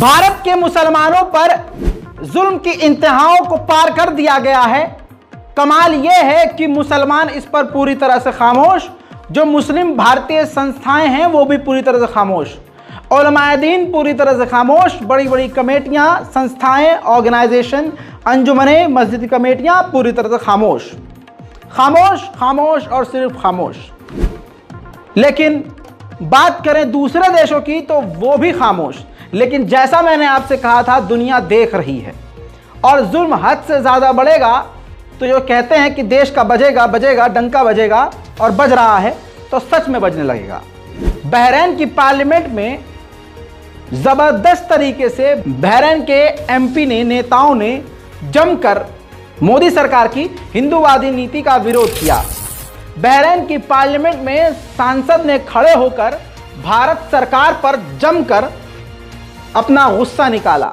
भारत के मुसलमानों पर जुल्म की इंतहाओं को पार कर दिया गया है। कमाल यह है कि मुसलमान इस पर पूरी तरह से खामोश, जो मुस्लिम भारतीय संस्थाएं हैं वो भी पूरी तरह से खामोश, उलमाए दीन पूरी तरह से खामोश, बड़ी बड़ी कमेटियां, संस्थाएं, ऑर्गेनाइजेशन, अंजुमनें, मस्जिद कमेटियां पूरी तरह से खामोश खामोश खामोश और सिर्फ खामोश। लेकिन बात करें दूसरे देशों की तो वो भी खामोश। लेकिन जैसा मैंने आपसे कहा था, दुनिया देख रही है और जुल्म हद से ज़्यादा बढ़ेगा तो जो कहते हैं कि देश का बजेगा बजेगा डंका बजेगा और बज रहा है तो सच में बजने लगेगा। बहरीन की पार्लियामेंट में ज़बरदस्त तरीके से बहरीन के एमपी ने, नेताओं ने जमकर मोदी सरकार की हिंदूवादी नीति का विरोध किया। बहरीन की पार्लियामेंट में सांसद ने खड़े होकर भारत सरकार पर जमकर अपना गुस्सा निकाला।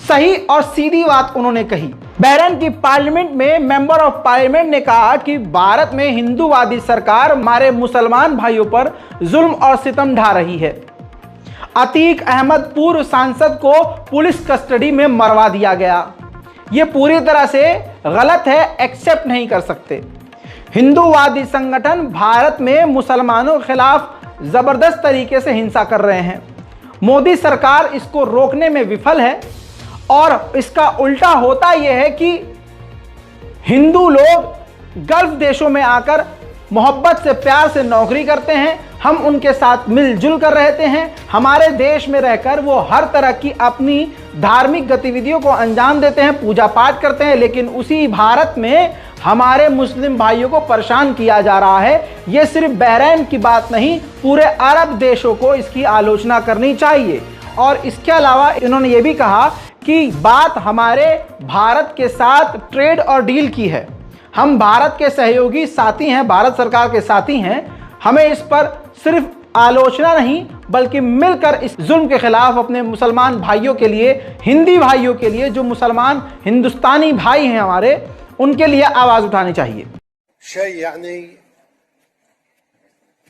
सही और सीधी बात उन्होंने कही। बहरीन की पार्लियामेंट में मेंबर ऑफ पार्लियामेंट ने कहा कि भारत में हिंदूवादी सरकार हमारे मुसलमान भाइयों पर जुल्म और सितम ढा रही है। अतीक अहमद पूर्व सांसद को पुलिस कस्टडी में मरवा दिया गया। यह पूरी तरह से गलत है, एक्सेप्ट नहीं कर सकते। हिंदूवादी संगठन भारत में मुसलमानों के खिलाफ जबरदस्त तरीके से हिंसा कर रहे हैं। मोदी सरकार इसको रोकने में विफल है और इसका उल्टा होता यह है कि हिंदू लोग गल्फ देशों में आकर मोहब्बत से, प्यार से नौकरी करते हैं। हम उनके साथ मिलजुल कर रहते हैं। हमारे देश में रहकर वो हर तरह की अपनी धार्मिक गतिविधियों को अंजाम देते हैं, पूजा पाठ करते हैं। लेकिन उसी भारत में हमारे मुस्लिम भाइयों को परेशान किया जा रहा है। ये सिर्फ बहरीन की बात नहीं, पूरे अरब देशों को इसकी आलोचना करनी चाहिए। और इसके अलावा इन्होंने ये भी कहा कि बात हमारे भारत के साथ ट्रेड और डील की है। हम भारत के सहयोगी साथी हैं, भारत सरकार के साथी हैं। हमें इस पर सिर्फ आलोचना नहीं बल्कि मिलकर इस जुल्म के खिलाफ अपने मुसलमान भाइयों के लिए, हिंदी भाइयों के लिए, जो मुसलमान हिंदुस्तानी भाई हैं हमारे, उनके लिए आवाज उठानी चाहिए।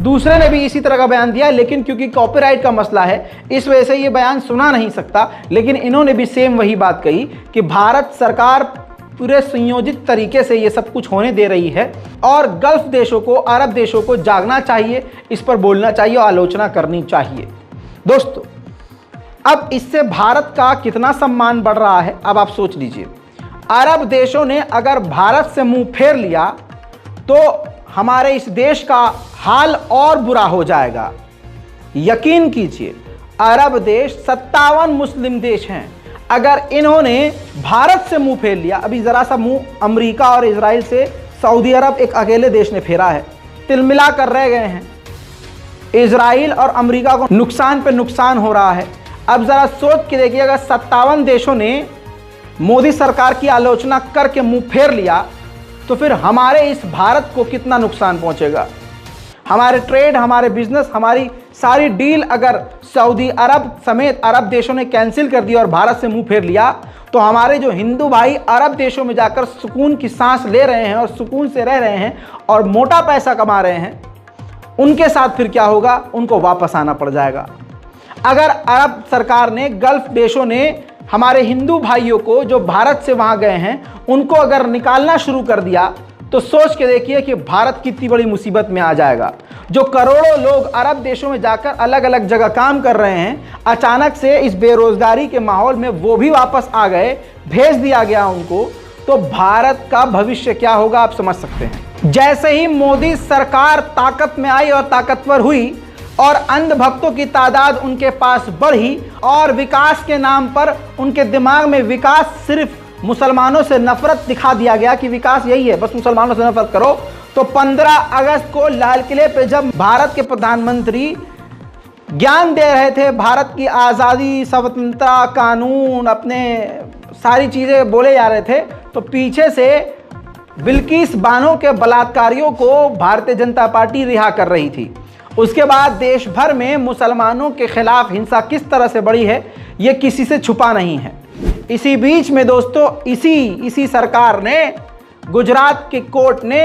दूसरे ने भी इसी तरह का बयान दिया, लेकिन क्योंकि कॉपीराइट का मसला है इस वजह से ये बयान सुना नहीं सकता। लेकिन इन्होंने भी सेम वही बात कही कि भारत सरकार पूरे संयोजित तरीके से ये सब कुछ होने दे रही है और गल्फ देशों को, अरब देशों को जागना चाहिए, इस पर बोलना चाहिए और आलोचना करनी चाहिए। दोस्तों, अब इससे भारत का कितना सम्मान बढ़ रहा है, अब आप सोच लीजिए। अरब देशों ने अगर भारत से मुंह फेर लिया तो हमारे इस देश का हाल और बुरा हो जाएगा। यकीन कीजिए, अरब देश 57 मुस्लिम देश हैं, अगर इन्होंने भारत से मुंह फेर लिया, अभी ज़रा सा मुंह अमेरिका और इजराइल से सऊदी अरब एक अकेले देश ने फेरा है, तिलमिला कर रह गए हैं। इजराइल और अमेरिका को नुकसान पे नुकसान हो रहा है। अब ज़रा सोच के देखिए, अगर 57 देशों ने मोदी सरकार की आलोचना करके मुंह फेर लिया तो फिर हमारे इस भारत को कितना नुकसान पहुंचेगा। हमारे ट्रेड, हमारे बिजनेस, हमारी सारी डील अगर सऊदी अरब समेत अरब देशों ने कैंसिल कर दी और भारत से मुंह फेर लिया तो हमारे जो हिंदू भाई अरब देशों में जाकर सुकून की सांस ले रहे हैं और सुकून से रह रहे हैं और मोटा पैसा कमा रहे हैं, उनके साथ फिर क्या होगा? उनको वापस आना पड़ जाएगा। अगर अरब सरकार ने, गल्फ देशों ने हमारे हिंदू भाइयों को जो भारत से वहां गए हैं उनको अगर निकालना शुरू कर दिया तो सोच के देखिए कि भारत कितनी बड़ी मुसीबत में आ जाएगा। जो करोड़ों लोग अरब देशों में जाकर अलग अलग जगह काम कर रहे हैं, अचानक से इस बेरोजगारी के माहौल में वो भी वापस आ गए, भेज दिया गया उनको, तो भारत का भविष्य क्या होगा आप समझ सकते हैं। जैसे ही मोदी सरकार ताकत में आई और ताकतवर हुई और अंधभक्तों की तादाद उनके पास बढ़ी और विकास के नाम पर उनके दिमाग में विकास सिर्फ मुसलमानों से नफरत दिखा दिया गया कि विकास यही है, बस मुसलमानों से नफरत करो। तो 15 अगस्त को लाल किले पे जब भारत के प्रधानमंत्री ज्ञान दे रहे थे, भारत की आज़ादी, स्वतंत्रता, कानून, अपने सारी चीज़ें बोले जा रहे थे, तो पीछे से बिल्किस बानो के बलात्कारियों को भारतीय जनता पार्टी रिहा कर रही थी। उसके बाद देश भर में मुसलमानों के खिलाफ हिंसा किस तरह से बढ़ी है ये किसी से छुपा नहीं है। इसी बीच में दोस्तों इसी सरकार ने, गुजरात की कोर्ट ने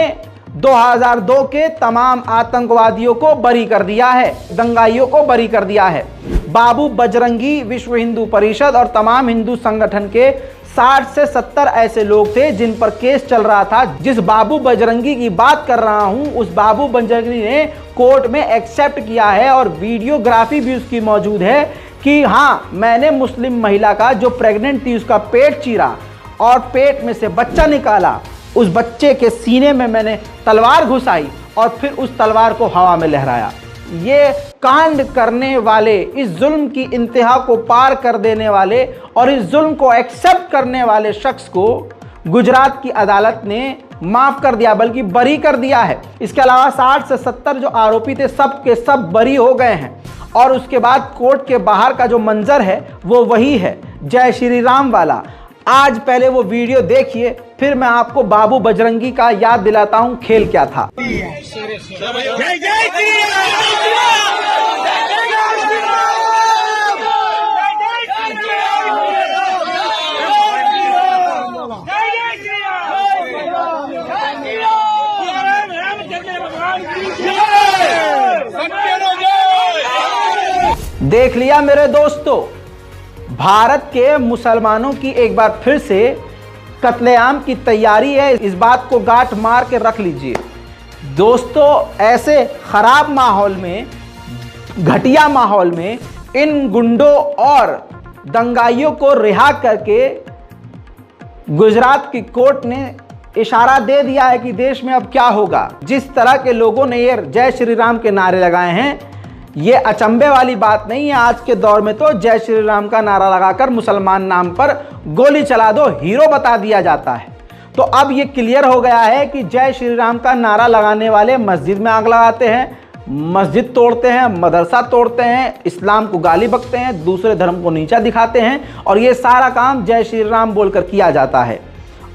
2002 के तमाम आतंकवादियों को बरी कर दिया है, दंगाइयों को बरी कर दिया है। बाबू बजरंगी, विश्व हिंदू परिषद और तमाम हिंदू संगठन के 60 से 70 ऐसे लोग थे जिन पर केस चल रहा था। जिस बाबू बजरंगी की बात कर रहा हूं, उस बाबू बजरंगी ने कोर्ट में एक्सेप्ट किया है और वीडियोग्राफी भी उसकी मौजूद है कि हाँ, मैंने मुस्लिम महिला का जो प्रेग्नेंट थी उसका पेट चीरा और पेट में से बच्चा निकाला, उस बच्चे के सीने में मैंने तलवार घुसाई और फिर उस तलवार को हवा में लहराया। ये कांड करने वाले, इस जुल्म की इंतहा को पार कर देने वाले और इस जुल्म को एक्सेप्ट करने वाले शख्स को गुजरात की अदालत ने माफ कर दिया, बल्कि बरी कर दिया है। इसके अलावा 60 से 70 जो आरोपी थे सब के सब बरी हो गए हैं। और उसके बाद कोर्ट के बाहर का जो मंजर है वो वही है, जय श्री राम वाला। आज पहले वो वीडियो देखिए, फिर मैं आपको बाबू बजरंगी का याद दिलाता हूं खेल क्या था। देख लिया मेरे दोस्तों, भारत के मुसलमानों की एक बार फिर से कत्लेआम की तैयारी है। इस बात को गांठ मार के रख लीजिए दोस्तों। ऐसे खराब माहौल में, घटिया माहौल में इन गुंडों और दंगाइयों को रिहा करके गुजरात की कोर्ट ने इशारा दे दिया है कि देश में अब क्या होगा। जिस तरह के लोगों ने ये जय श्री राम के नारे लगाए हैं, ये अचंभे वाली बात नहीं है। आज के दौर में तो जय श्री राम का नारा लगाकर मुसलमान नाम पर गोली चला दो हीरो बता दिया जाता है। तो अब ये क्लियर हो गया है कि जय श्री राम का नारा लगाने वाले मस्जिद में आग लगाते हैं, मस्जिद तोड़ते हैं, मदरसा तोड़ते हैं, इस्लाम को गाली बकते हैं, दूसरे धर्म को नीचा दिखाते हैं और ये सारा काम जय श्री राम बोलकर किया जाता है।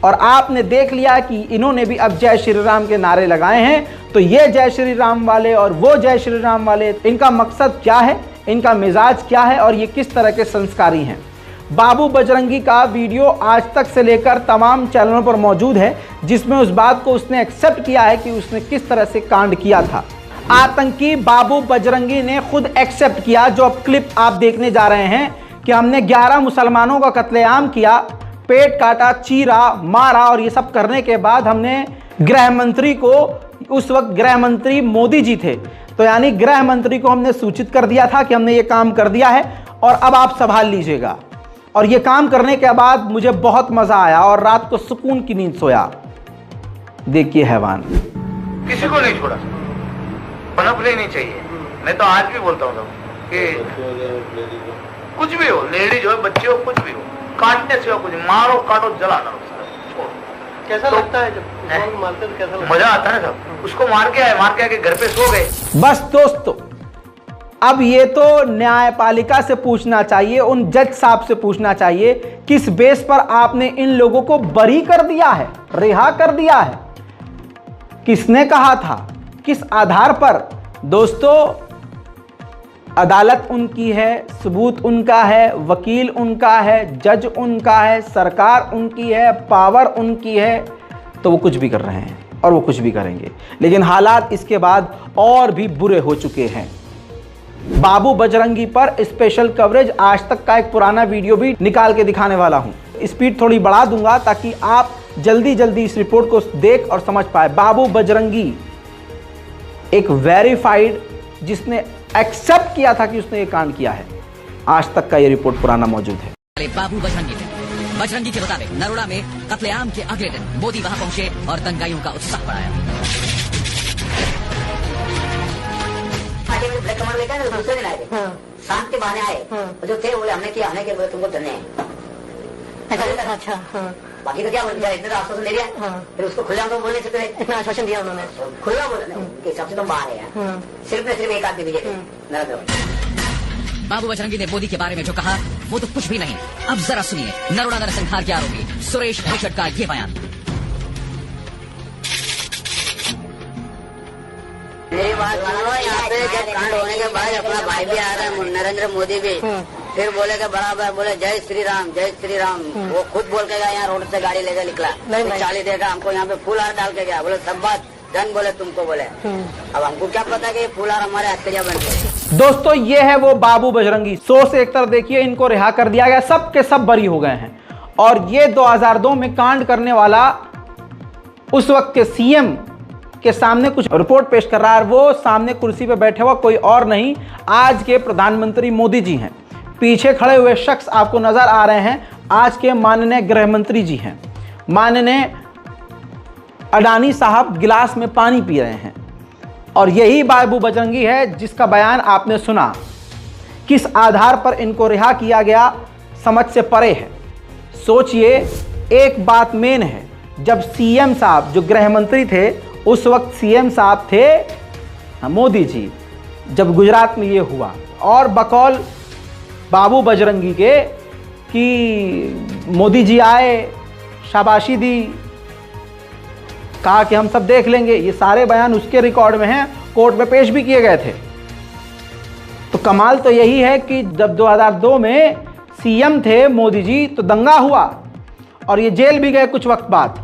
और आपने देख लिया कि इन्होंने भी अब जय श्री राम के नारे लगाए हैं। तो ये जय श्री राम वाले और वो जय श्री राम वाले, इनका मकसद क्या है, इनका मिजाज क्या है और ये किस तरह के संस्कारी हैं। बाबू बजरंगी का वीडियो आज तक से लेकर तमाम चैनलों पर मौजूद है, जिसमें उस बात को उसने एक्सेप्ट किया है कि उसने किस तरह से कांड किया था। आतंकी बाबू बजरंगी ने खुद एक्सेप्ट किया, जो अब क्लिप आप देखने जा रहे हैं, कि हमने 11 मुसलमानों का कत्लेआम किया, पेट काटा, चीरा, मारा और ये सब करने के बाद हमने गृह मंत्री को, उस वक्त गृह मंत्री मोदी जी थे, तो यानी गृह मंत्री को हमने सूचित कर दिया था कि हमने ये काम कर दिया है और अब आप संभाल लीजिएगा। और ये काम करने के बाद मुझे बहुत मजा आया और रात को सुकून की नींद सोया। देखिए हैवान, किसी को नहीं छोड़ा, पनपने ही नहीं चाहिए। मैं तो आज भी बोलता हूँ कि कुछ भी हो, लेडीज हो, बच्चे हो, कुछ भी हो, काटने से हो कुछ, मारो काटो जलाना छोड़ो। कैसा तो लगता है जब मारते तो कैसा लगता है? मजा आता है ना सब। उसको मार के आके घर पे सो गए। बस दोस्तों, अब ये तो न्यायपालिका से पूछना चाहिए, उन जज साहब से पूछना चाहिए किस बेस पर आपने इन लोगों को बरी कर दिया है, रिहा कर दिया है, किसने कहा था, किस आधार पर। दोस्तों अदालत उनकी है, सबूत उनका है, वकील उनका है, जज उनका है, सरकार उनकी है, पावर उनकी है, तो वो कुछ भी कर रहे हैं और वो कुछ भी करेंगे। लेकिन हालात इसके बाद और भी बुरे हो चुके हैं। बाबू बजरंगी पर स्पेशल कवरेज आज तक का एक पुराना वीडियो भी निकाल के दिखाने वाला हूं। स्पीड थोड़ी बढ़ा दूंगा ताकि आप जल्दी जल्दी इस रिपोर्ट को देख और समझ पाए। बाबू बजरंगी एक वेरीफाइड, जिसने एक्सेप्ट किया था कि उसने ये कांड किया है। आज तक का ये रिपोर्ट पुराना मौजूद है। बाबू बजरंगी के मुताबिक नरोड़ा में कत्लेआम के अगले दिन मोदी वहां पहुंचे और दंगाइयों का उत्साह बढ़ाया। ब्लैक कमांड लेकर दूसरे दिन आए थे, शांत के बहाने आए, जो थे बोले हमने किया, हमने बोले तुमको धन्य है। अच्छा, बाकी तो क्या बोलते हैं, इतने तो आश्वासन दे दिया, फिर उसको खुला तो बोल नहीं सकते, इतना आश्वासन दिया उन्होंने, खुला बोला कि सबसे तुम बाहर है, सिर्फ न सिर्फ एक आदमी बीजेपी नरेंद्र मोदी। बाबू बजरंगी ने मोदी के बारे में जो कहा वो तो कुछ भी नहीं। अब जरा सुनिए नरोड़ा नरसंहार के आरोपी सुरेश भैषट का ये बयान। मेरी बात सुनो, यहाँ पे जब कांड होने के बाद अपना भाई भी आ रहा है नरेंद्र मोदी भी, फिर बोले कि बराबर बोले जय श्री राम जय श्री राम। वो खुद बोल के गया, यहाँ रोड से गाड़ी लेकर निकला, 40 देगा हमको, यहाँ पे फूल हार डाल के गया, बोले सब बात धन बोले तुमको बोले। अब हमको क्या पता कि फूल हार हमारे हत्या बन गए। दोस्तों ये है वो बाबू बजरंगी। 100 से 1 तरफ देखिए, इनको रिहा कर दिया गया, सब के सब बरी हो गए हैं। और ये 2002 में कांड करने वाला उस वक्त के सीएम के सामने कुछ रिपोर्ट पेश कर रहा है। वो सामने कुर्सी पे बैठे हुआ कोई और नहीं, आज के प्रधानमंत्री मोदी जी हैं। पीछे खड़े हुए शख्स आपको नजर आ रहे हैं, आज के माननीय गृह मंत्री जी हैं। माननीय अडानी साहब गिलास में पानी पी रहे हैं। और यही बाबू बजरंगी है जिसका बयान आपने सुना। किस आधार पर इनको रिहा किया गया समझ से परे है। सोचिए, एक बात मेन है, जब सीएम साहब जो गृह मंत्री थे उस वक्त सीएम साहब थे मोदी जी, जब गुजरात में ये हुआ, और बकौल बाबू बजरंगी के कि मोदी जी आए, शाबाशी दी, कहा कि हम सब देख लेंगे, ये सारे बयान उसके रिकॉर्ड में हैं, कोर्ट में पेश भी किए गए थे। तो कमाल तो यही है कि जब 2002 में सीएम थे मोदी जी तो दंगा हुआ और ये जेल भी गए कुछ वक्त बाद,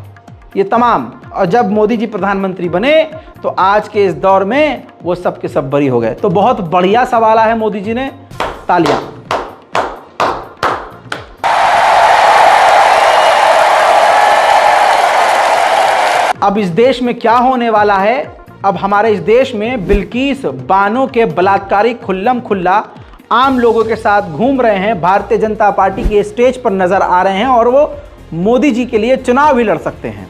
ये तमाम। और जब मोदी जी प्रधानमंत्री बने तो आज के इस दौर में वो सब के सब बरी हो गए। तो बहुत बढ़िया सवाल है मोदी जी ने, तालियां। अब इस देश में क्या होने वाला है, अब हमारे इस देश में बिल्किस बानो के बलात्कारी खुल्लम खुल्ला आम लोगों के साथ घूम रहे हैं, भारतीय जनता पार्टी के स्टेज पर नजर आ रहे हैं और वो मोदी जी के लिए चुनाव भी लड़ सकते हैं।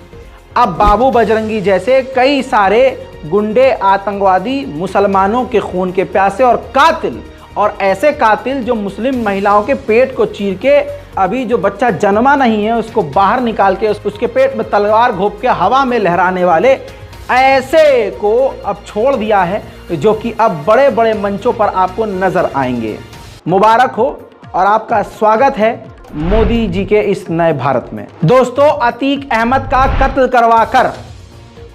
अब बाबू बजरंगी जैसे कई सारे गुंडे, आतंकवादी, मुसलमानों के खून के प्यासे और कातिल, और ऐसे कातिल जो मुस्लिम महिलाओं के पेट को चीर के, अभी जो बच्चा जन्मा नहीं है उसको बाहर निकाल के उसके पेट में तलवार घोंप के हवा में लहराने वाले, ऐसे को अब छोड़ दिया है, जो कि अब बड़े बड़े मंचों पर आपको नजर आएंगे। मुबारक हो और आपका स्वागत है मोदी जी के इस नए भारत में। दोस्तों, अतीक अहमद का कत्ल करवाकर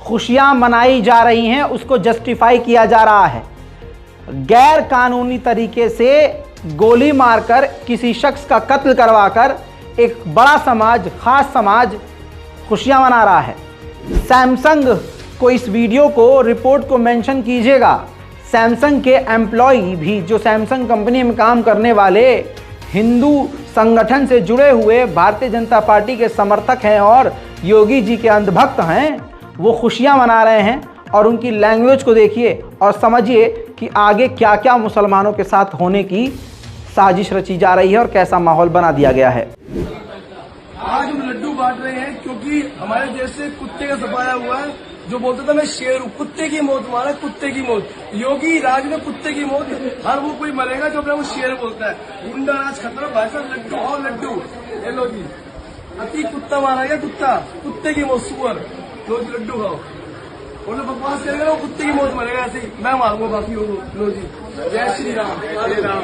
खुशियां मनाई जा रही हैं, उसको जस्टिफाई किया जा रहा है। गैर कानूनी तरीके से गोली मारकर किसी शख्स का कत्ल करवाकर एक बड़ा समाज, खास समाज खुशियां मना रहा है। सैमसंग को इस वीडियो को, रिपोर्ट को मेंशन कीजिएगा। सैमसंग के एम्प्लॉई भी, जो सैमसंग कंपनी में काम करने वाले हिंदू संगठन से जुड़े हुए भारतीय जनता पार्टी के समर्थक हैं और योगी जी के अंधभक्त हैं, वो खुशियां मना रहे हैं। और उनकी लैंग्वेज को देखिए और समझिए कि आगे क्या क्या मुसलमानों के साथ होने की साजिश रची जा रही है और कैसा माहौल बना दिया गया है। आज हम लड्डू बांट रहे हैं क्योंकि हमारे देश से कुत्ते का सफाया हुआ है, जो बोलता था मैं शेर हूँ, कुत्ते की मौत मारा, कुत्ते की मौत। योगी राज में कुत्ते की मौत, हर वो कोई मरेगा जो अपने वो शेर बोलता है। गुंडा राज खतरा, भाई साहब लड्डू और लड्डू, ये लो जी, अति कुत्ता मारा गया, कुत्ता, कुत्ते की मौत, सुअर, लो जी लड्डू खाओ। और बकवास करेगा वो कुत्ते की मौत मरेगा, ऐसे ही मैं मारूंगा बाकी वो, लो जी, जय श्री राम, जय राम।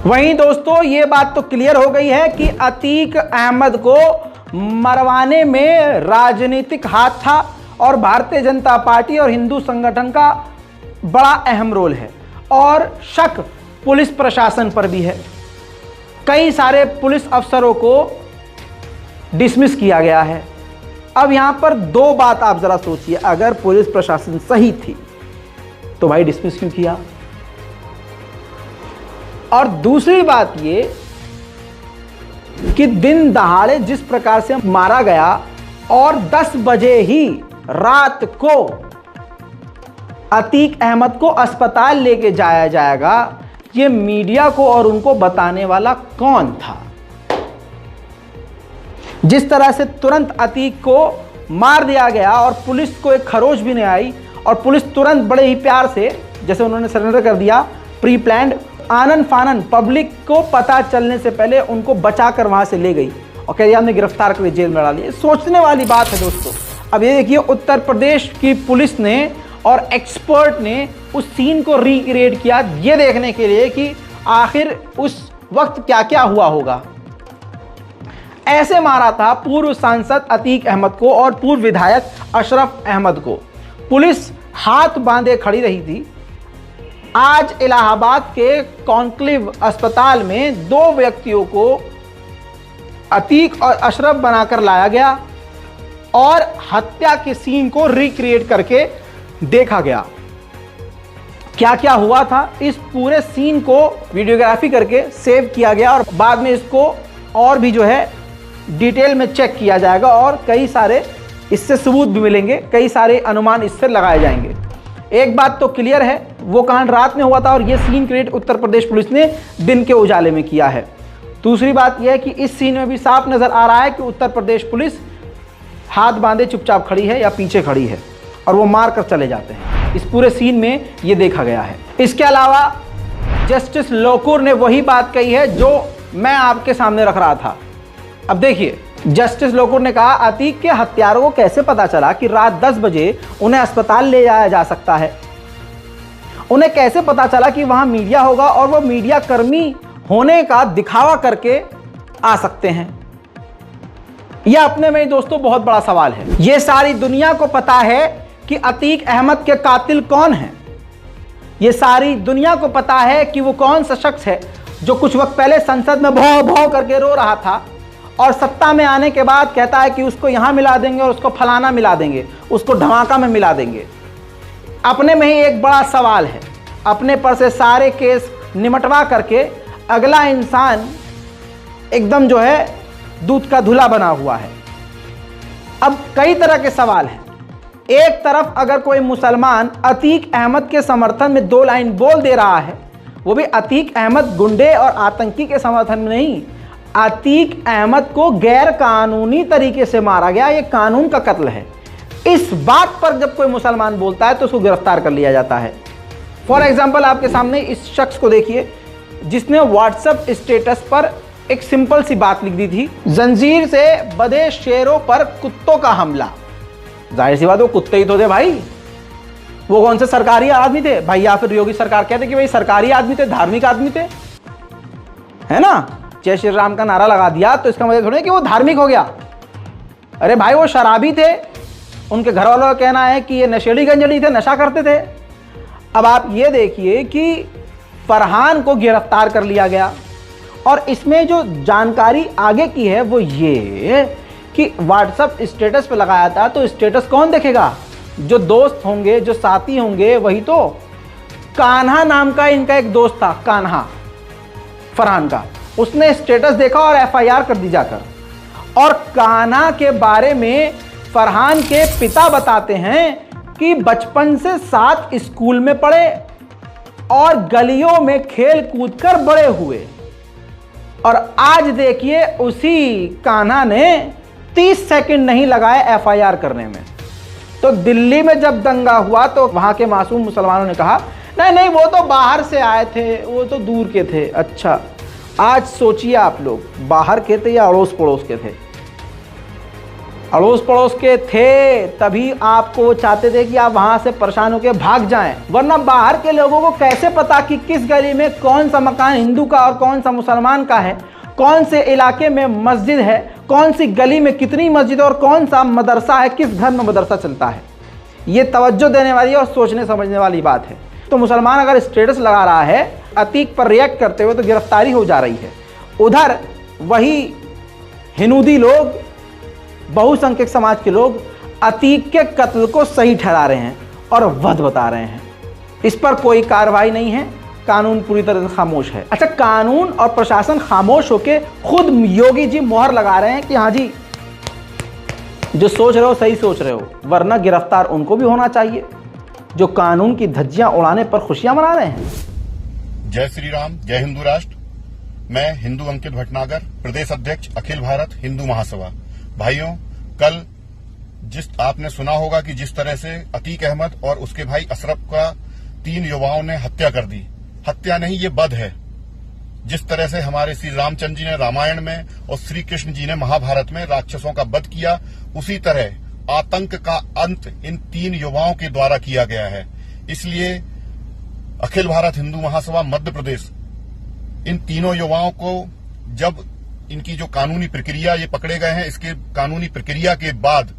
वहीं दोस्तों, ये बात तो क्लियर हो गई है कि अतीक अहमद को मरवाने में राजनीतिक हाथ था और भारतीय जनता पार्टी और हिंदू संगठन का बड़ा अहम रोल है और शक पुलिस प्रशासन पर भी है। कई सारे पुलिस अफसरों को डिसमिस किया गया है। अब यहां पर दो बात आप जरा सोचिए, अगर पुलिस प्रशासन सही थी तो भाई डिसमिस क्यों किया? और दूसरी बात ये कि दिन दहाड़े जिस प्रकार से मारा गया और 10 बजे ही रात को अतीक अहमद को अस्पताल लेके जाया जाएगा, ये मीडिया को और उनको बताने वाला कौन था? जिस तरह से तुरंत अतीक को मार दिया गया और पुलिस को एक खरोच भी नहीं आई और पुलिस तुरंत बड़े ही प्यार से, जैसे उन्होंने सरेंडर कर दिया, प्री प्लान्ड, आनन फानन पब्लिक को पता चलने से पहले उनको बचाकर वहां से ले गई और कह दिया हमने गिरफ्तार कर जेल में डाल दिया। सोचने वाली बात है दोस्तों। अब ये देखिए, उत्तर प्रदेश की पुलिस ने और एक्सपर्ट ने उस सीन को रिक्रिएट किया ये देखने के लिए कि आखिर उस वक्त क्या क्या हुआ होगा। ऐसे मारा था पूर्व सांसद अतीक अहमद को और पूर्व विधायक अशरफ अहमद को। पुलिस हाथ बांधे खड़ी रही थी। आज इलाहाबाद के कॉन्क्लेव अस्पताल में 2 व्यक्तियों को अतीक और अशरफ बनाकर लाया गया और हत्या के सीन को रिक्रिएट करके देखा गया। क्या क्या हुआ था, इस पूरे सीन को वीडियोग्राफी करके सेव किया गया और बाद में इसको और भी जो है डिटेल में चेक किया जाएगा और कई सारे इससे सबूत भी मिलेंगे, कई सारे अनुमान इससे लगाए जाएंगे। एक बात तो क्लियर है, वो कांड रात में हुआ था और ये scene create Uttar Pradesh police ने दिन के उजाले में किया है। दूसरी बात यह है कि इस सीन में भी साफ नजर आ रहा है कि उत्तर प्रदेश पुलिस हाथ बांधे चुपचाप खड़ी है या पीछे खड़ी है और वो मार कर चले जाते हैं। इस पूरे सीन में ये देखा गया है। इसके अलावा जस्टिस लोकुर ने वही बात कही है जो मैं आपके सामने रख रहा था। अब देखिए, जस्टिस लोकुर ने कहा अतीक के हत्यारों को कैसे पता चला कि रात 10 बजे उन्हें अस्पताल ले जाया जा सकता है? उन्हें कैसे पता चला कि वहां मीडिया होगा और वो मीडिया कर्मी होने का दिखावा करके आ सकते हैं? यह अपने में दोस्तों बहुत बड़ा सवाल है। यह सारी दुनिया को पता है कि अतीक अहमद के कातिल कौन है। यह सारी दुनिया को पता है कि वो कौन सा शख्स है जो कुछ वक्त पहले संसद में भौ भौ करके रो रहा था और सत्ता में आने के बाद कहता है कि उसको यहां मिला देंगे और उसको फलाना मिला देंगे, उसको धमाका में मिला देंगे। अपने में ही एक बड़ा सवाल है। अपने पर से सारे केस निमटवा करके अगला इंसान एकदम जो है दूध का धुला बना हुआ है। अब कई तरह के सवाल हैं। एक तरफ अगर कोई मुसलमान अतीक अहमद के समर्थन में 2 लाइन बोल दे रहा है, वो भी अतीक अहमद गुंडे और आतंकी के समर्थन में नहीं, अतीक अहमद को गैर कानूनी तरीके से मारा गया, ये कानून का कत्ल है। इस बात पर जब कोई मुसलमान बोलता है तो उसको गिरफ्तार कर लिया जाता है। फॉर एग्जाम्पल आपके सामने इस शख्स को देखिए जिसने व्हाट्सएप स्टेटस पर एक सिंपल सी बात लिख दी थी, जंजीर से बंधे शेरों पर कुत्तों का हमला। जाहिर सी बात वो कुत्ते ही तो थे भाई, वो कौन से सरकारी आदमी थे भाई? या फिर योगी सरकार कहते कि भाई सरकारी आदमी थे, धार्मिक आदमी थे, है ना? जय श्री राम का नारा लगा दिया तो इसका मतलब थोड़ा कि वो धार्मिक हो गया। अरे भाई वो शराबी थे, उनके घर वालों का कहना है कि ये नशेड़ी गंजड़ी थे, नशा करते थे। अब आप ये देखिए कि फरहान को गिरफ्तार कर लिया गया और इसमें जो जानकारी आगे की है वो ये कि व्हाट्सएप स्टेटस पे लगाया था, तो स्टेटस कौन देखेगा? जो दोस्त होंगे, जो साथी होंगे वही तो। कान्हा नाम का इनका एक दोस्त था, कान्हा, फरहान का, उसने स्टेटस देखा और एफआईआर कर दी जाकर। और कान्हा के बारे में फरहान के पिता बताते हैं कि बचपन से साथ स्कूल में पढ़े और गलियों में खेल कूद कर बड़े हुए। और आज देखिए उसी कान्हा ने 30 सेकंड नहीं लगाए एफआईआर करने में। तो दिल्ली में जब दंगा हुआ तो वहां के मासूम मुसलमानों ने कहा नहीं नहीं वो तो बाहर से आए थे, वो तो दूर के थे। अच्छा, आज सोचिए आप लोग, बाहर के थे या अड़ोस पड़ोस के थे? अड़ोस पड़ोस के थे, तभी आपको वो चाहते थे कि आप वहां से परेशान होकर भाग जाएं। वरना बाहर के लोगों को कैसे पता कि किस गली में कौन सा मकान हिंदू का और कौन सा मुसलमान का है, कौन से इलाके में मस्जिद है, कौन सी गली में कितनी मस्जिद है और कौन सा मदरसा है, किस घर में मदरसा चलता है? ये तवज्जो देने वाली और सोचने समझने वाली बात है। तो मुसलमान अगर स्टेटस लगा रहा है अतीक पर रिएक्ट करते हुए तो गिरफ्तारी हो जा रही है। उधर वही हिनूदी लोग, बहुसंख्यक समाज के लोग अतीक के कत्ल को सही ठहरा रहे हैं और वध बता रहे हैं। इस पर कोई कार्रवाई नहीं है, कानून पूरी तरह से खामोश है। अच्छा, कानून और प्रशासन खामोश होकर खुद योगी जी मोहर लगा रहे हैं कि हाँ जी जो सोच रहे हो सही सोच रहे हो, वरना गिरफ्तार उनको भी होना चाहिए जो कानून की धज्जियां उड़ाने पर खुशियां मना रहे हैं। जय श्री राम, जय हिंदू राष्ट्र। मैं हिंदू अंकित भटनागर, प्रदेश अध्यक्ष अखिल भारत हिंदू महासभा। भाइयों, कल जिस आपने सुना होगा कि जिस तरह से अतीक अहमद और उसके भाई अशरफ का 3 युवाओं ने हत्या कर दी। हत्या नहीं, ये वध है। जिस तरह से हमारे श्री रामचंद्र जी ने रामायण में और श्री कृष्ण जी ने महाभारत में राक्षसों का वध किया, उसी तरह आतंक का अंत इन 3 युवाओं के द्वारा किया गया है। इसलिए अखिल भारत हिंदू महासभा मध्य प्रदेश इन तीनों युवाओं को, जब इनकी जो कानूनी प्रक्रिया, ये पकड़े गए हैं, इसके कानूनी प्रक्रिया के बाद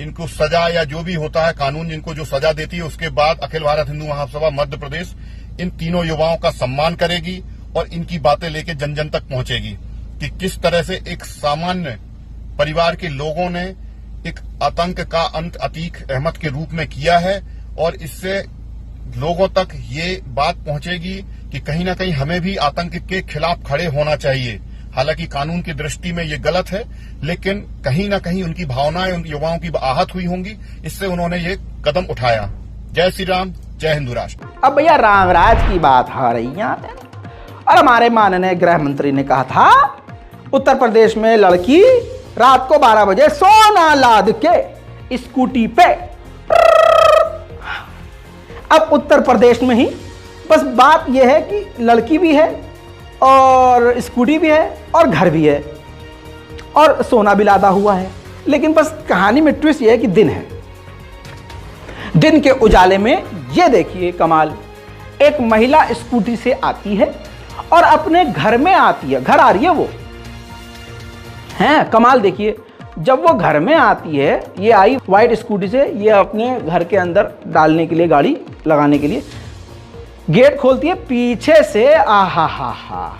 इनको सजा या जो भी होता है कानून जिनको जो सजा देती है, उसके बाद अखिल भारत हिंदू महासभा मध्य प्रदेश इन तीनों युवाओं का सम्मान करेगी और इनकी बातें लेके जन जन तक पहुंचेगी कि किस तरह से एक सामान्य परिवार के लोगों ने एक आतंक का अंत अतीक अहमद के रूप में किया है। और इससे लोगों तक ये बात पहुंचेगी कि कहीं ना कहीं हमें भी आतंक के खिलाफ खड़े होना चाहिए। हालांकि कानून की दृष्टि में ये गलत है, लेकिन कहीं ना कहीं उनकी भावनाएं उन युवाओं की आहत हुई होंगी, इससे उन्होंने ये कदम उठाया। जय श्री राम, जय हिंदू राष्ट्र। अब भैया रामराज की बात हो रही है और हमारे माननीय गृह मंत्री ने कहा था उत्तर प्रदेश में लड़की रात को 12 बजे सोना लाद के स्कूटी पे, अब उत्तर प्रदेश में ही बस बात यह है कि लड़की भी है और स्कूटी भी है और घर भी है और सोना भी लादा हुआ है। लेकिन बस कहानी में ट्विस्ट यह है कि दिन है। दिन के उजाले में ये देखिए कमाल, एक महिला स्कूटी से आती है और अपने घर में आती है, घर आ रही है वो हैं। कमाल देखिए, जब वो घर में आती है, ये आई व्हाइट स्कूटी से, ये अपने घर के अंदर डालने के लिए, गाड़ी लगाने के लिए गेट खोलती है पीछे से। आहा हा हा,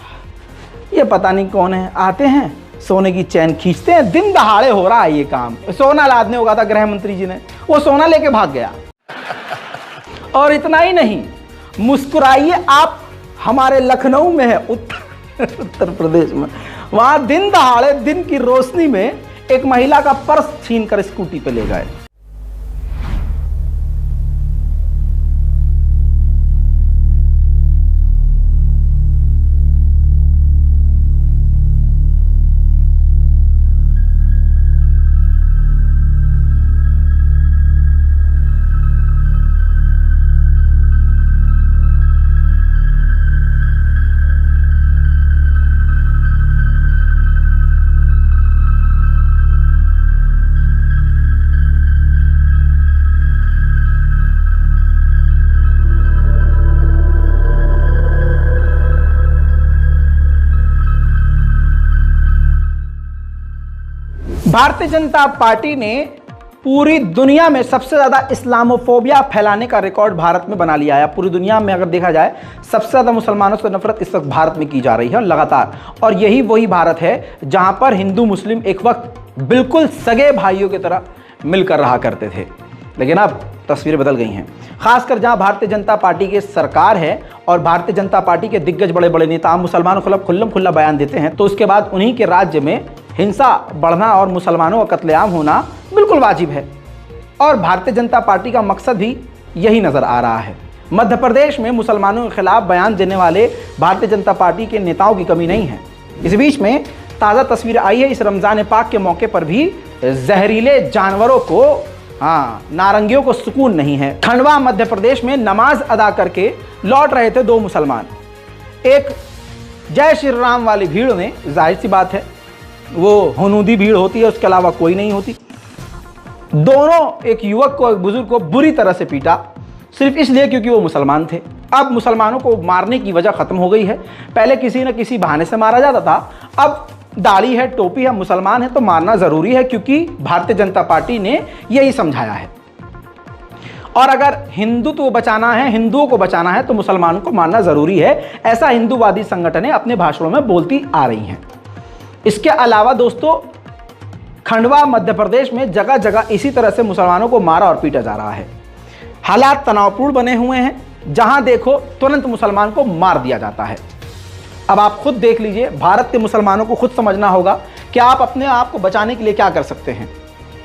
ये पता नहीं कौन है, आते हैं सोने की चैन खींचते हैं। दिन दहाड़े हो रहा है ये काम। सोना लादने होगा था गृह मंत्री जी ने, वो सोना लेके भाग गया। और इतना ही नहीं, मुस्कुराइए आप, हमारे लखनऊ में है, उत्तर प्रदेश में, वहां दिन दहाड़े दिन की रोशनी में एक महिला का पर्स छीनकर स्कूटी पे ले गए। भारतीय जनता पार्टी ने पूरी दुनिया में सबसे ज्यादा इस्लामोफोबिया फैलाने का रिकॉर्ड भारत में बना लिया है। पूरी दुनिया में अगर देखा जाए, सबसे ज्यादा मुसलमानों से नफरत इस वक्त भारत में की जा रही है लगातार। और यही वही भारत है जहां पर हिंदू मुस्लिम एक वक्त बिल्कुल सगे भाइयों की तरह मिलकर रहा करते थे, लेकिन अब तस्वीरें बदल गई हैं। खासकर जहां भारतीय जनता पार्टी की सरकार है और भारतीय जनता पार्टी के दिग्गज बड़े बड़े नेता मुसलमानों के खिलाफ खुल्लम खुल्ला बयान देते हैं, तो उसके बाद उन्हीं के राज्य में हिंसा बढ़ना और मुसलमानों का कत्लेआम होना बिल्कुल वाजिब है। और भारतीय जनता पार्टी का मकसद भी यही नजर आ रहा है। मध्य प्रदेश में मुसलमानों के खिलाफ बयान देने वाले भारतीय जनता पार्टी के नेताओं की कमी नहीं है। इस बीच में ताज़ा तस्वीर आई है, इस रमजान पाक के मौके पर भी जहरीले जानवरों को, नारंगियों को सुकून नहीं है। खंडवा मध्य प्रदेश में नमाज अदा करके लौट रहे थे 2 मुसलमान। एक जय श्री राम वाली भीड़ में, जाहिर सी बात है वो हुनूदी भीड़ होती है, उसके अलावा कोई नहीं होती। दोनों, एक युवक को एक बुजुर्ग को बुरी तरह से पीटा, सिर्फ इसलिए क्योंकि वो मुसलमान थे। अब मुसलमानों को मारने की वजह खत्म हो गई है। पहले किसी न किसी बहाने से मारा जाता था, अब दाढ़ी है, टोपी है, मुसलमान है तो मारना जरूरी है, क्योंकि भारतीय जनता पार्टी ने यही समझाया है। और अगर हिंदुत्व बचाना है, हिंदुओं को बचाना है, तो मुसलमानों को मारना जरूरी है। ऐसा हिंदूवादी संगठनें अपने भाषणों में बोलती आ रही हैं। इसके अलावा दोस्तों, खंडवा मध्य प्रदेश में जगह जगह इसी तरह से मुसलमानों को मारा और पीटा जा रहा है। हालात तनावपूर्ण बने हुए हैं, जहां देखो तुरंत मुसलमान को मार दिया जाता है। अब आप खुद देख लीजिए, भारत के मुसलमानों को खुद समझना होगा कि आप अपने आप को बचाने के लिए क्या कर सकते हैं।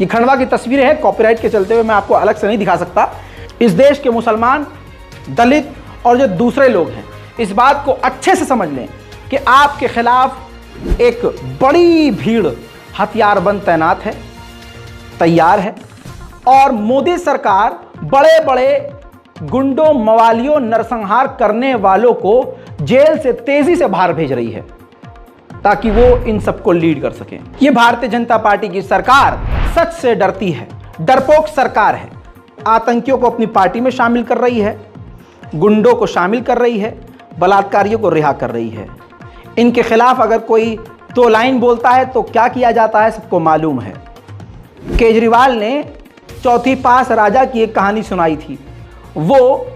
ये खंडवा की तस्वीरें हैं, कॉपीराइट के चलते हुए मैं आपको अलग से नहीं दिखा सकता। इस देश के मुसलमान, दलित और जो दूसरे लोग हैं, इस बात को अच्छे से समझ लें कि आपके खिलाफ एक बड़ी भीड़ हथियारबंद तैनात है, तैयार है, और मोदी सरकार बड़े बड़े गुंडों, मवालियों, नरसंहार करने वालों को जेल से तेजी से बाहर भेज रही है ताकि वो इन सबको लीड कर सकें। ये भारतीय जनता पार्टी की सरकार सच से डरती है, डरपोक सरकार है। आतंकियों को अपनी पार्टी में शामिल कर रही है, गुंडों को शामिल कर रही है, बलात्कारियों को रिहा कर रही है। इनके खिलाफ अगर कोई दो लाइन बोलता है तो क्या किया जाता है, सबको मालूम है। केजरीवाल ने चौथी पास राजा की एक कहानी सुनाई थी। वो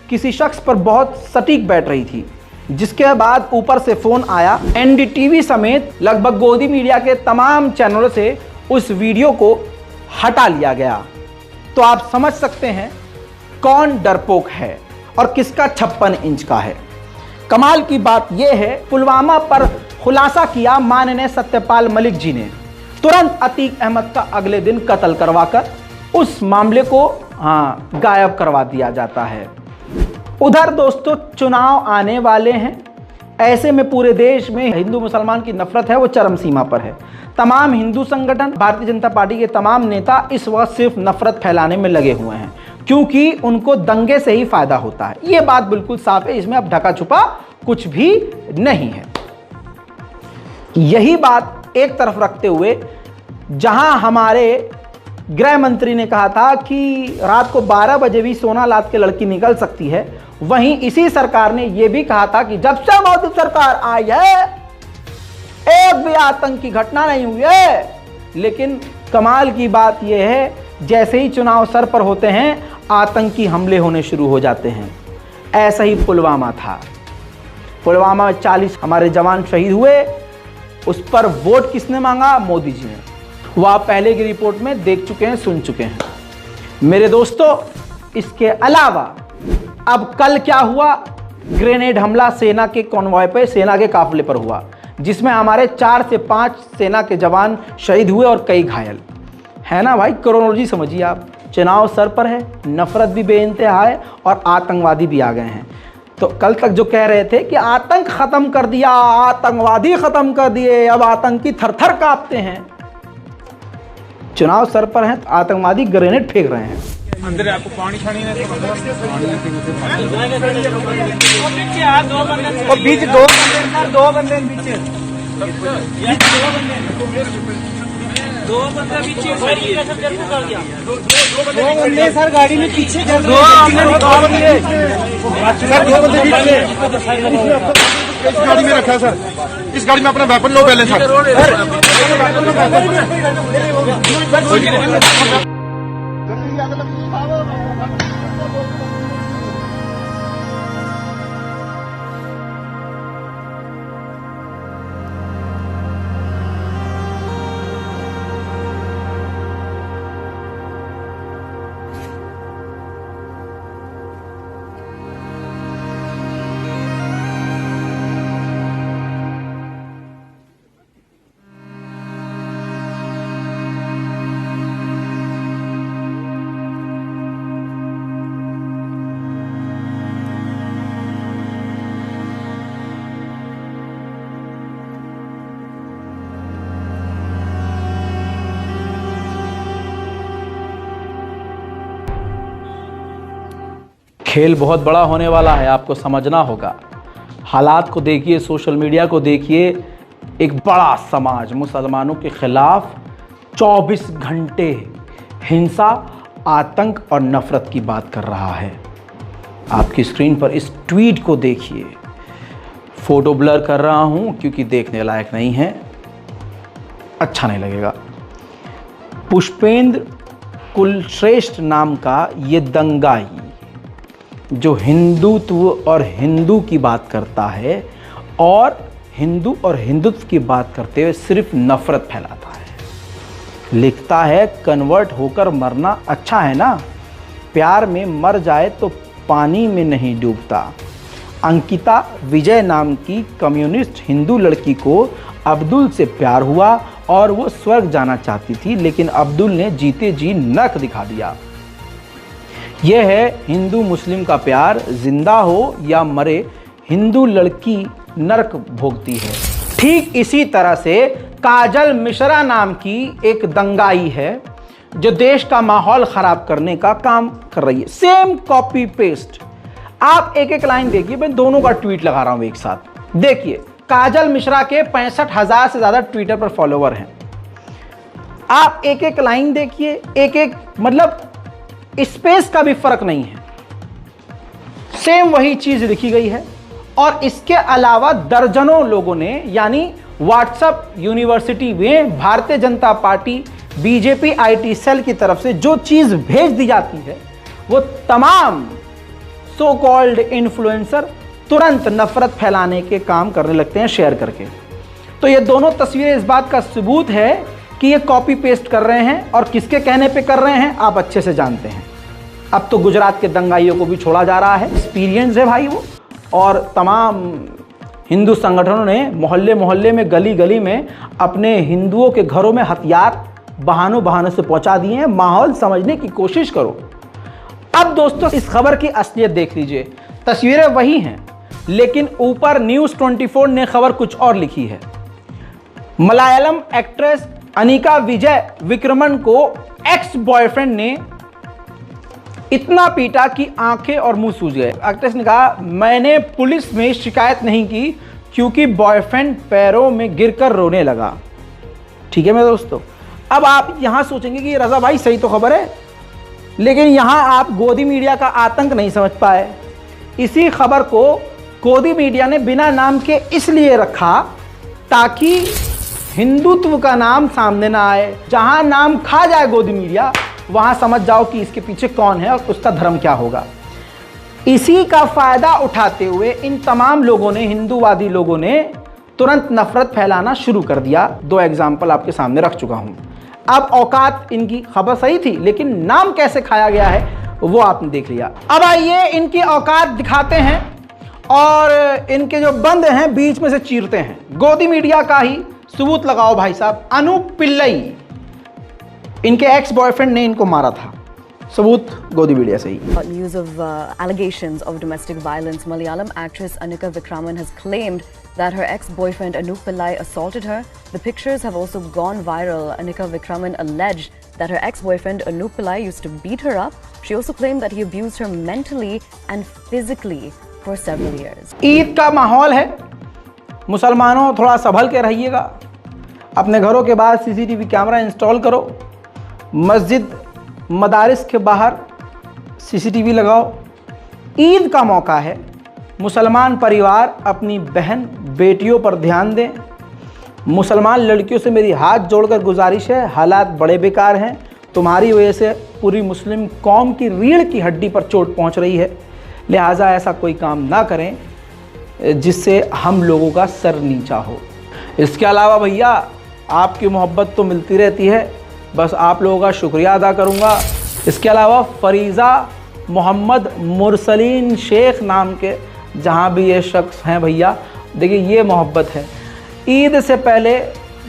किसी शख्स पर बहुत सटीक बैठ रही थी, जिसके बाद ऊपर से फोन आया। एनडीटीवी समेत लगभग गोदी मीडिया के तमाम चैनलों से उस वीडियो को हटा लिया गया। तो आप समझ सकते हैं कौन डरपोक है और किसका 56 इंच का है। कमाल की बात यह है, पुलवामा पर खुलासा किया माननीय सत्यपाल मलिक जी ने। तुरंत अतीक अहमद का अगले दिन कत्ल करवाकर उस मामले को गायब करवा दिया जाता है। उधर दोस्तों, चुनाव आने वाले हैं। ऐसे में पूरे देश में हिंदू मुसलमान की नफरत है वो चरम सीमा पर है। तमाम हिंदू संगठन, भारतीय जनता पार्टी के तमाम नेता इस वक्त सिर्फ नफरत फैलाने में लगे हुए हैं, क्योंकि उनको दंगे से ही फायदा होता है। ये बात बिल्कुल साफ है, इसमें अब ढका छुपा कुछ भी नहीं है। यही बात एक तरफ रखते हुए, जहां हमारे गृह मंत्री ने कहा था कि रात को 12 बजे भी सोना लाद के लड़की निकल सकती है, वहीं इसी सरकार ने यह भी कहा था कि जब से मोदी सरकार आई है एक भी आतंक की घटना नहीं हुई है। लेकिन कमाल की बात यह है, जैसे ही चुनाव सर पर होते हैं आतंकी हमले होने शुरू हो जाते हैं। ऐसा ही पुलवामा था। पुलवामा में 40 हमारे जवान शहीद हुए, उस पर वोट किसने मांगा? मोदी जी ने। वो आप पहले की रिपोर्ट में देख चुके हैं, सुन चुके हैं मेरे दोस्तों। इसके अलावा अब कल क्या हुआ? ग्रेनेड हमला सेना के कॉन्वॉय पे, सेना के काफिले पर हुआ, जिसमें हमारे 4 से 5 सेना के जवान शहीद हुए और कई घायल। है ना भाई, क्रोनोलॉजी समझिए आप। चुनाव सर पर है, नफरत भी बेइंतहा है और आतंकवादी भी आ गए हैं। तो कल तक जो कह रहे थे कि आतंक खत्म कर दिया, आतंकवादी खत्म कर दिए, अब आतंकी थर-थर कांपते हैं। चुनाव सर पर है, आतंकवादी ग्रेनेड फेंक रहे हैं। अंदर आपको पानी छानी है, और बीच दो बंदे पीछे, दो बंदे सर गाड़ी में पीछे, दो बंदे इस गाड़ी में रखा है सर, इस गाड़ी में अपना वेपन लो पहले सर। खेल बहुत बड़ा होने वाला है, आपको समझना होगा। हालात को देखिए, सोशल मीडिया को देखिए। एक बड़ा समाज मुसलमानों के खिलाफ 24 घंटे हिंसा, आतंक और नफरत की बात कर रहा है। आपकी स्क्रीन पर इस ट्वीट को देखिए। फोटो ब्लर कर रहा हूं क्योंकि देखने लायक नहीं है, अच्छा नहीं लगेगा। पुष्पेंद्र कुलश्रेष्ठ नाम का ये दंगाई जो हिंदुत्व और हिंदू की बात करता है और हिंदू और हिंदुत्व की बात करते हुए सिर्फ नफरत फैलाता है। लिखता है कन्वर्ट होकर मरना अच्छा है ना, प्यार में मर जाए तो पानी में नहीं डूबता। अंकिता विजय नाम की कम्युनिस्ट हिंदू लड़की को अब्दुल से प्यार हुआ और वो स्वर्ग जाना चाहती थी, लेकिन अब्दुल ने जीते जी नरक दिखा दिया। यह है हिंदू मुस्लिम का प्यार, जिंदा हो या मरे हिंदू लड़की नरक भोगती है। ठीक इसी तरह से काजल मिश्रा नाम की एक दंगाई है जो देश का माहौल खराब करने का काम कर रही है। Same copy paste. आप एक एक लाइन देखिए, मैं दोनों का ट्वीट लगा रहा हूं एक साथ। देखिए, काजल मिश्रा के 65,000 से ज्यादा ट्विटर पर फॉलोवर हैं। आप एक एक लाइन देखिए, एक एक मतलब स्पेस का भी फर्क नहीं है, सेम वही चीज लिखी गई है। और इसके अलावा दर्जनों लोगों ने, यानी व्हाट्सएप यूनिवर्सिटी में Bharatiya Janata party BJP IT cell की तरफ से जो चीज भेज दी जाती है वो तमाम सो कॉल्ड इन्फ्लुएंसर तुरंत नफरत फैलाने के काम करने लगते हैं शेयर करके। तो ये दोनों तस्वीरें इस बात का सबूत है कि ये कॉपी पेस्ट कर रहे हैं और किसके कहने पे कर रहे हैं आप अच्छे से जानते हैं। अब तो गुजरात के दंगाइयों को भी छोड़ा जा रहा है, एक्सपीरियंस है भाई वो। और तमाम हिंदू संगठनों ने मोहल्ले मोहल्ले में, गली गली में अपने हिंदुओं के घरों में हथियार बहानों से पहुंचा दिए हैं। माहौल समझने की कोशिश करो। अब दोस्तों इस खबर की असलियत देख लीजिए। तस्वीरें वही हैं, लेकिन ऊपर न्यूज़ 24 ने खबर कुछ और लिखी है। मलयालम एक्ट्रेस अनिका विजय विक्रमन को एक्स बॉयफ्रेंड ने इतना पीटा कि आंखें और मुंह सूज गए। एक्ट्रेस ने कहा, मैंने पुलिस में शिकायत नहीं की क्योंकि बॉयफ्रेंड पैरों में गिरकर रोने लगा। ठीक है मेरे दोस्तों, अब आप यहां सोचेंगे कि रजा भाई सही तो खबर है, लेकिन यहां आप गोदी मीडिया का आतंक नहीं समझ पाए। इसी खबर को गोदी मीडिया ने बिना नाम के इसलिए रखा ताकि हिंदुत्व का नाम सामने ना आए। जहां नाम खा जाए गोदी मीडिया, वहां समझ जाओ कि इसके पीछे कौन है और उसका धर्म क्या होगा। इसी का फायदा उठाते हुए इन तमाम लोगों ने, हिंदूवादी लोगों ने तुरंत नफरत फैलाना शुरू कर दिया। दो एग्जाम्पल आपके सामने रख चुका हूं। अब औकात इनकी खबर सही थी, लेकिन नाम कैसे खाया गया है वो आपने देख लिया। अब आइए इनकी औकात दिखाते हैं और इनके जो बंद हैं बीच में से चीरते हैं। गोदी मीडिया का ही सबूत लगाओ भाई साहब। अनूप पिल्लई, इनके एक्स बॉयफ्रेंड ने इनको मारा था। सबूत गोदी मीडिया से ही। News of allegations of domestic violence. Malayalam actress Anika Vikraman has claimed that her ex-boyfriend Anup Pillai assaulted her. The pictures have also gone viral. Anika Vikraman alleged that her ex-boyfriend Anup Pillai used to beat her up. She also claimed that he abused her mentally and physically for several years. Eid का माहौल है, मुसलमानों थोड़ा संभल के रहिएगा। अपने घरों के बाहर सीसीटीवी कैमरा इंस्टॉल करो, मस्जिद मदारिस के बाहर सीसीटीवी लगाओ। ईद का मौका है, मुसलमान परिवार अपनी बहन बेटियों पर ध्यान दें। मुसलमान लड़कियों से मेरी हाथ जोड़कर गुजारिश है, हालात बड़े बेकार हैं। तुम्हारी वजह से पूरी मुस्लिम कौम की रीढ़ की हड्डी पर चोट पहुंच रही है, लिहाजा ऐसा कोई काम ना करें जिससे हम लोगों का सर नीचा हो। इसके अलावा भैया आपकी मोहब्बत तो मिलती रहती है, बस आप लोगों का शुक्रिया अदा करूंगा। इसके अलावा फरीज़ा मोहम्मद मुरसलीन शेख नाम के जहां भी ये शख्स हैं भैया, देखिए ये मोहब्बत है। ईद से पहले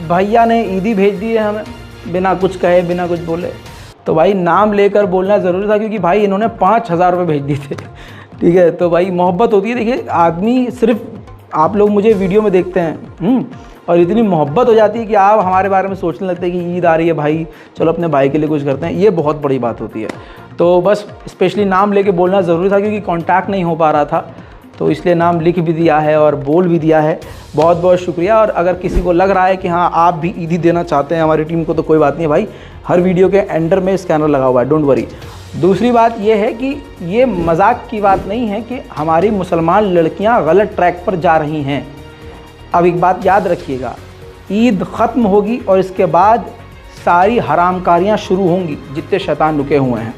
भैया ने ईदी भेज दी है हमें, बिना कुछ कहे बिना कुछ बोले। तो भाई नाम लेकर बोलना ज़रूरी था, क्योंकि भाई इन्होंने 5,000 रुपये भेज दिए थे। ठीक है, तो भाई मोहब्बत होती है। देखिए आदमी, सिर्फ आप लोग मुझे वीडियो में देखते हैं और इतनी मोहब्बत हो जाती है कि आप हमारे बारे में सोचने लगते हैं कि ईद आ रही है भाई, चलो अपने भाई के लिए कुछ करते हैं। ये बहुत बड़ी बात होती है। तो बस स्पेशली नाम लेके बोलना ज़रूरी था, क्योंकि कांटेक्ट नहीं हो पा रहा था, तो इसलिए नाम लिख भी दिया है और बोल भी दिया है। बहुत बहुत शुक्रिया। और अगर किसी को लग रहा है कि हाँ आप भी ईदी देना चाहते हैं हमारी टीम को, तो कोई बात नहीं भाई, हर वीडियो के एंडर में स्कैनर लगा हुआ है, डोंट वरी। दूसरी बात यह है कि ये मजाक की बात नहीं है कि हमारी मुसलमान लड़कियां गलत ट्रैक पर जा रही हैं। अब एक बात याद रखिएगा, ईद ख़त्म होगी और इसके बाद सारी हरामकारियां शुरू होंगी जितने शैतान रुके हुए हैं।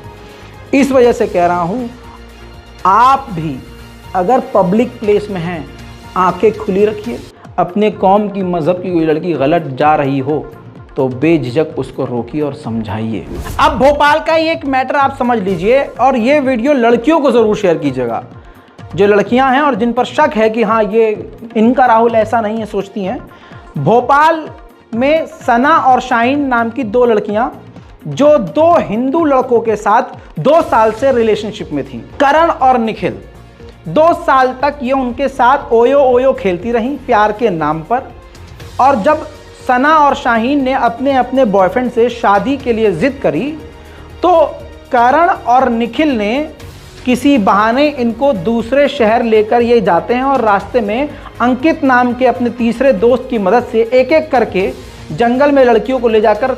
इस वजह से कह रहा हूं, आप भी अगर पब्लिक प्लेस में हैं, आंखें खुली रखिए। अपने कौम की, मज़हब की कोई लड़की गलत जा रही हो तो बेझिझक उसको रोकिए और समझाइए। अब भोपाल का ही एक मैटर आप समझ लीजिए, और ये वीडियो लड़कियों को ज़रूर शेयर कीजिएगा, जो लड़कियां हैं और जिन पर शक है कि हाँ ये इनका राहुल ऐसा नहीं है, सोचती हैं। भोपाल में सना और शाहीन नाम की 2 लड़कियां जो 2 हिंदू लड़कों के साथ 2 साल से रिलेशनशिप में थीं। करण और निखिल 2 साल तक ये उनके साथ ओयो ओयो खेलती रहीं प्यार के नाम पर। और जब सना और शाहीन ने अपने अपने बॉयफ्रेंड से शादी के लिए जिद करी तो करण और निखिल ने किसी बहाने इनको दूसरे शहर लेकर ये जाते हैं और रास्ते में अंकित नाम के अपने तीसरे दोस्त की मदद से एक एक करके जंगल में लड़कियों को ले जाकर,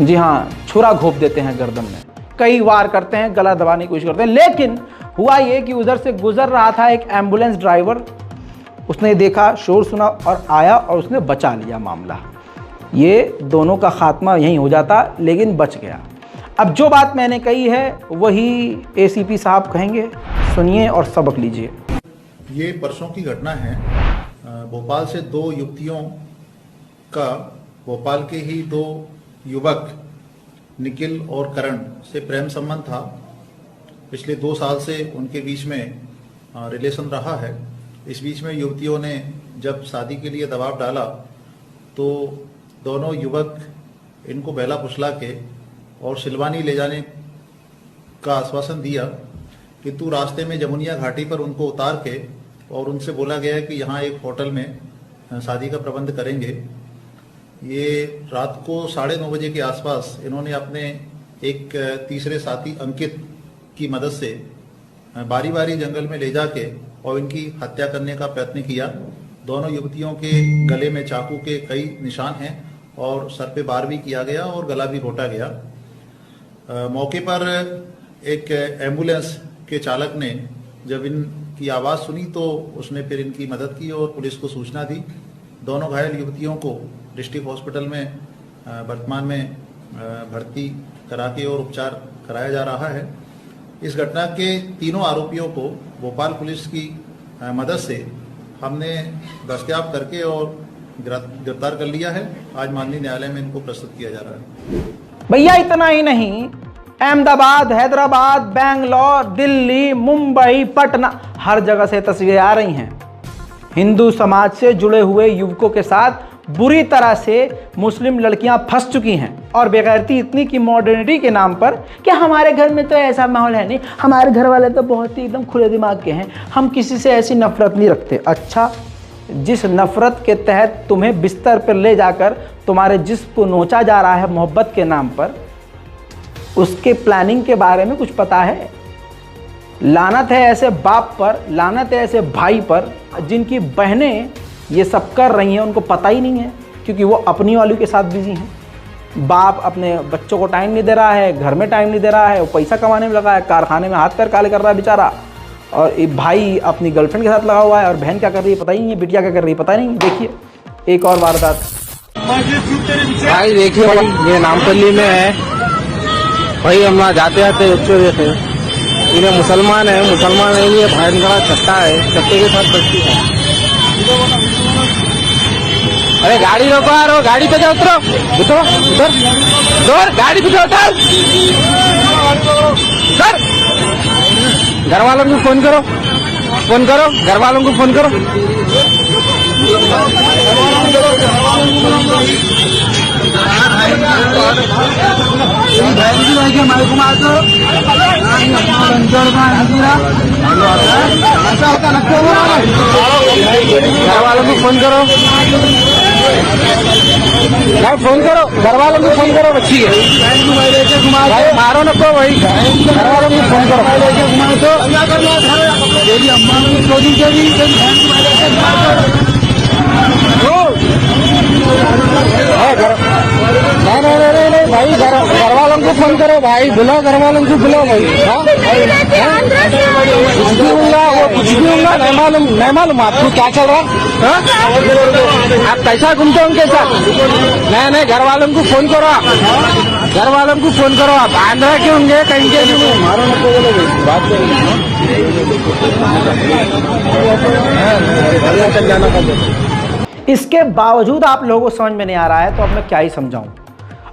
जी हाँ, छुरा घोंप देते हैं गर्दन में। कई वार करते हैं, गला दबाने की कोशिश करते हैं। लेकिन हुआ ये कि उधर से गुजर रहा था एक एम्बुलेंस ड्राइवर, उसने देखा, शोर सुना और आया और उसने बचा लिया मामला। ये दोनों का खात्मा यहीं हो जाता, लेकिन बच गया। अब जो बात मैंने कही है वही एसीपी साहब कहेंगे, सुनिए और सबक लीजिए। ये परसों की घटना है। भोपाल से 2 युवतियों का, भोपाल के ही 2 युवक निखिल और करण से प्रेम संबंध था। पिछले 2 साल से उनके बीच में रिलेशन रहा है। इस बीच में युवतियों ने जब शादी के लिए दबाव डाला तो दोनों युवक इनको बहला फुसला के और सिलवानी ले जाने का आश्वासन दिया कि तू रास्ते में जमुनिया घाटी पर उनको उतार के, और उनसे बोला गया कि यहाँ एक होटल में शादी का प्रबंध करेंगे। ये रात को 9:30 बजे के आसपास इन्होंने अपने एक तीसरे साथी अंकित की मदद से बारी बारी जंगल में ले जाके और इनकी हत्या करने का प्रयत्न किया। दोनों युवतियों के गले में चाकू के कई निशान हैं और सर पे वार भी किया गया और गला भी घोटा गया। मौके पर एक एम्बुलेंस के चालक ने जब इनकी आवाज़ सुनी तो उसने फिर इनकी मदद की और पुलिस को सूचना दी। दोनों घायल युवतियों को डिस्ट्रिक्ट हॉस्पिटल में वर्तमान में भर्ती करा के और उपचार कराया जा रहा है। इस घटना के तीनों आरोपियों को भोपाल पुलिस की मदद से हमने दस्तयाब करके और गिरफ्तार कर लिया है। आज माननीय न्यायालय में इनको प्रस्तुत किया जा रहा है। भैया इतना ही नहीं, अहमदाबाद, हैदराबाद, बेंगलोर, दिल्ली, मुंबई, पटना, हर जगह से तस्वीरें आ रही हैं। हिंदू समाज से जुड़े हुए युवकों के साथ बुरी तरह से मुस्लिम लड़कियां फंस चुकी हैं। और बेगैरती इतनी कि मॉडर्निटी के नाम पर कि हमारे घर में तो ऐसा माहौल है नहीं, हमारे घर वाले तो बहुत ही एकदम खुले दिमाग के हैं, हम किसी से ऐसी नफरत नहीं रखते। अच्छा, जिस नफरत के तहत तुम्हें बिस्तर पर ले जाकर तुम्हारे जिस्म को नोचा जा रहा है मोहब्बत के नाम पर, उसके प्लानिंग के बारे में कुछ पता है? लानत है ऐसे बाप पर, लानत है ऐसे भाई पर जिनकी बहनें ये सब कर रही हैं, उनको पता ही नहीं है क्योंकि वो अपनी वालों के साथ बिजी हैं। बाप अपने बच्चों को टाइम नहीं दे रहा है, घर में टाइम नहीं दे रहा है, वो पैसा कमाने में लगा है, कारखाने में हाथ पैर काले कर रहा है बेचारा, और भाई अपनी गर्लफ्रेंड के साथ लगा हुआ है, और बहन क्या कर रही है पता ही नहीं है, बिटिया क्या कर रही है पता नहीं। देखिए एक और वारदात। भाई देखिए भाई, ये नामपल्ली में है भाई, हम वहाँ जाते आते बच्चों देखे, इन्हें मुसलमान है, मुसलमान नहीं है, भाई का चट्टा है, चट्टे के साथ बच्ची है। अरे गाड़ी रोको यार, गाड़ी पे जाओ, उतरो, उतरो, उतर, उतर, गाड़ी पे जाओ, उतर, उतर। घर वालों को फोन करो, फोन करो, घर वालों को फोन करो। हमारे को मार दो, घर वालों को फोन करो, फोन करो, घर वालों को फोन करो, बच्ची है भाई, मारो न को भाई, घर वालों को फोन करो। नहीं भाई, घर वालों को को फोन करो भाई, बुलाओ घर वालों को, बुलाओ भाई। कुछ भी होगा, वो कुछ भी होगा, नहीं मालूम आपको क्या चल रहा है। आप कैसा घूमते हो उनके साथ? नहीं, घर वालों को फोन करो आप, घर वालों को फोन करो आप। आंध्रा के होंगे कहीं के भी, मारो मत बोलो भाई, बात इसके बावजूद आप लोगों को समझ में नहीं आ रहा है तो अब मैं क्या ही समझाऊं।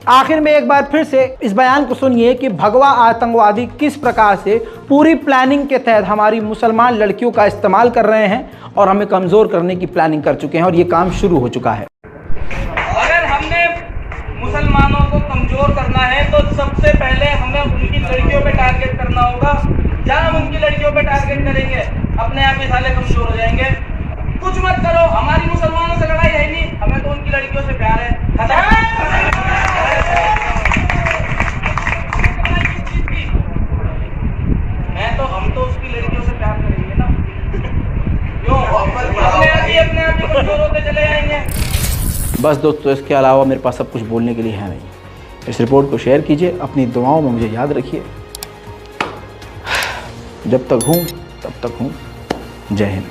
आखिर में एक बार फिर से इस बयान को सुनिए कि भगवा आतंकवादी किस प्रकार से पूरी प्लानिंग के तहत हमारी मुसलमान लड़कियों का इस्तेमाल कर रहे हैं और हमें कमज़ोर करने की प्लानिंग कर चुके हैं और ये काम शुरू हो चुका है। अगर हमने मुसलमानों को कमज़ोर करना है तो सबसे पहले हमें उनकी लड़कियों पे टारगेट करना होगा। जब हम उनकी लड़कियों पे टारगेट करेंगे अपने आप ही साले कमज़ोर हो जाएंगे। कुछ मत करो, हमारी मुसलमानों से लड़ाई है नहीं, हमें तो उनकी लड़कियों से प्यार है। हम तो उसकी लड़कियों से प्यार करेंगे ना, क्यों? अपने आप ही कमजोर होते चले जाएंगे। बस दोस्तों, इसके अलावा मेरे पास सब कुछ बोलने के लिए है नहीं। इस रिपोर्ट को शेयर कीजिए, अपनी दुआओं में मुझे याद रखिए। जब तक हूँ तब तक हूँ। जय हिंद।